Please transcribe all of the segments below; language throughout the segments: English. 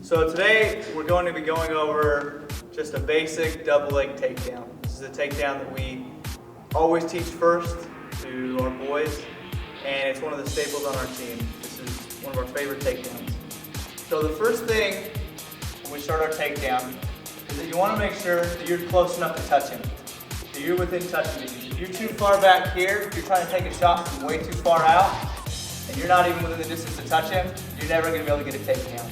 So today we're going to be going over just a basic double leg takedown. This is a takedown that we always teach first to our boys, and it's one of the staples on our team. This is one of our favorite takedowns. So the first thing when we start our takedown is that you want to make sure that you're close enough to touch him. So you're within touching distance. If you're too far back here, if you're trying to take a shot from way too far out, and you're not even within the distance to touch him, you're never going to be able to get a takedown.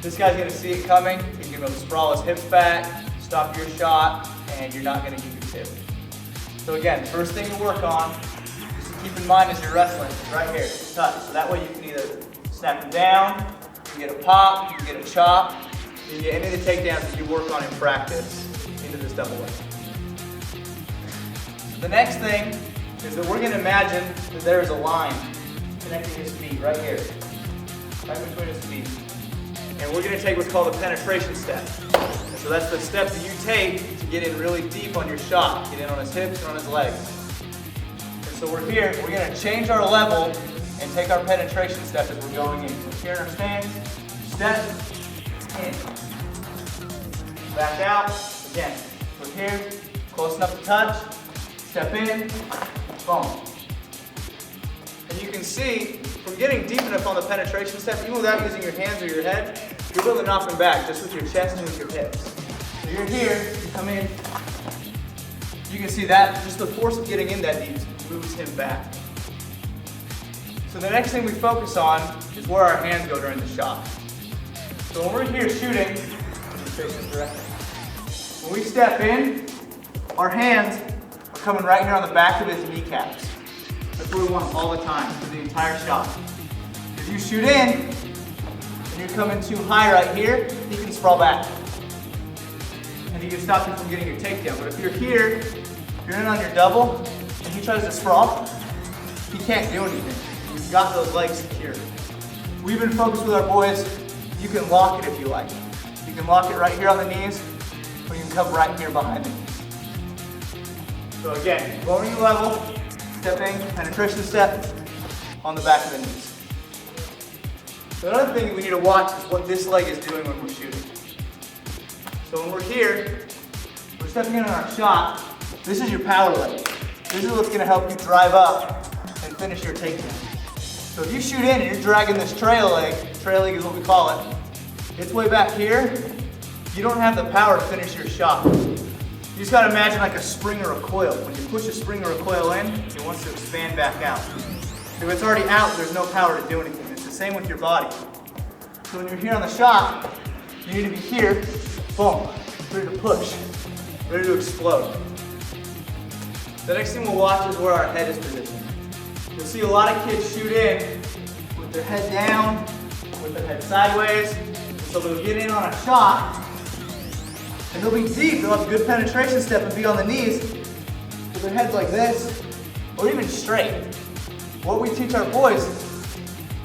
This guy's going to see it coming, he's going to be able to sprawl his hips back, stop your shot, and you're not going to get your tip. So again, first thing to work on, just to keep in mind as you're wrestling, is right here, touch. So that way you can either snap him down, you can get a pop, you can get a chop, you can get any of the takedowns that you work on in practice into this double leg. So the next thing is that we're going to imagine that there is a line connecting his feet right here, right between his feet. And we're going to take what's called a penetration step. And so that's the step that you take to get in really deep on your shot, get in on his hips and on his legs. And so we're here, we're going to change our level and take our penetration step as we're going in. So here in our stance, step, in. Back out, again. We're here, close enough to touch, step in, boom. And you can see, from getting deep enough on the penetration step, even without using your hands or your head, you're able to knock him back just with your chest and with your hips. So you're here, you come in, you can see that, just the force of getting in that deep moves him back. So the next thing we focus on is where our hands go during the shot. So when we're here shooting, when we step in, our hands are coming right here on the back of his kneecaps. That's where we want them all the time, for the entire shot. If you shoot in, and you're coming too high right here, he can sprawl back. And he can stop you from getting your takedown. But if you're here, you're in on your double, and he tries to sprawl, he can't do anything. You've got those legs secured. We've been focused with our boys, you can lock it if you like. You can lock it right here on the knees, or you can come right here behind the knees. So again, lowering the level, stepping, penetration step on the back of the knees. The other thing we need to watch is what this leg is doing when we're shooting. So when we're here, we're stepping in on our shot, this is your power leg. This is what's going to help you drive up and finish your takedown. So if you shoot in and you're dragging this trail leg is what we call it, it's way back here, you don't have the power to finish your shot. You just gotta imagine like a spring or a coil. When you push a spring or a coil in, it wants to expand back out. If it's already out, there's no power to do anything. It's the same with your body. So when you're here on the shot, you need to be here, boom, ready to push, ready to explode. The next thing we'll watch is where our head is positioned. You'll see a lot of kids shoot in with their head down, with their head sideways, so they'll get in on a shot, and they'll be deep, they'll have a good penetration step and be on the knees with their heads like this, or even straight. What we teach our boys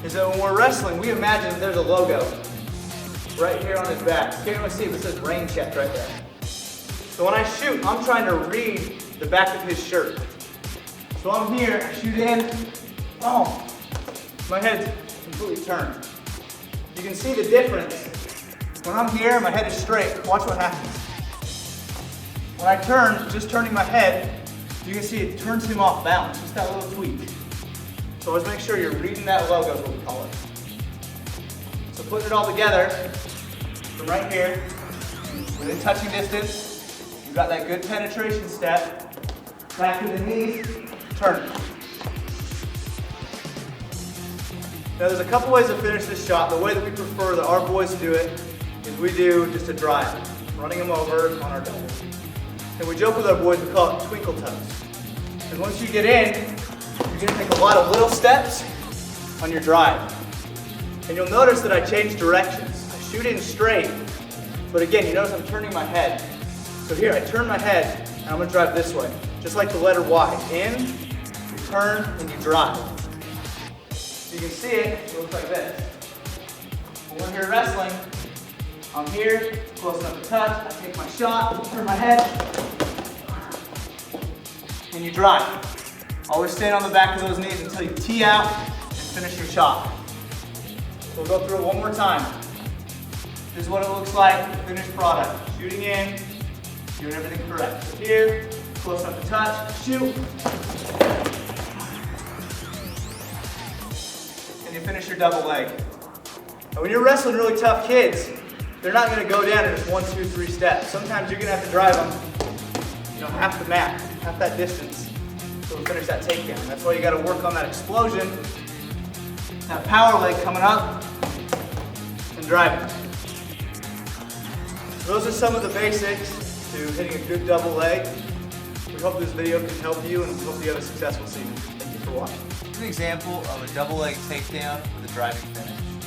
is that when we're wrestling, we imagine that there's a logo right here on his back. You can't really see it, but it says rain check right there. So when I shoot, I'm trying to read the back of his shirt. So I'm here, I shoot in, oh, my head's completely turned. You can see the difference. When I'm here, my head is straight. Watch what happens. When I turn, just turning my head, you can see it turns him off balance, just that little tweak. So always make sure you're reading that logo, is what we call it. So putting it all together, from right here, within touching distance, you've got that good penetration step, back to the knees, turn. Now there's a couple ways to finish this shot. The way that we prefer that our boys do it is we do just a drive, running them over on our double. And we joke with our boys, we call it twinkle toes. And once you get in, you're gonna take a lot of little steps on your drive. And you'll notice that I change directions. I shoot in straight, but again, you notice I'm turning my head. So here, I turn my head, and I'm gonna drive this way, just like the letter Y. In, you turn, and you drive. So you can see it looks like this. When we're here wrestling, I'm here, close enough to touch, I take my shot, turn my head, and you drive. Always stand on the back of those knees until you tee out and finish your shot. So we'll go through it one more time. This is what it looks like, the finished product. Shooting in, doing everything correct. So here, close enough to touch, shoot. And you finish your double leg. Now when you're wrestling really tough kids, they're not going to go down in just 1, 2, 3 steps. Sometimes you're going to have to drive them, half the mat, half that distance to finish that takedown. That's why you got to work on that explosion, that power leg coming up, and driving. So those are some of the basics to hitting a good double leg. We hope this video can help you and we hope you have a successful season. Thank you for watching. An example of a double leg takedown with a driving finish.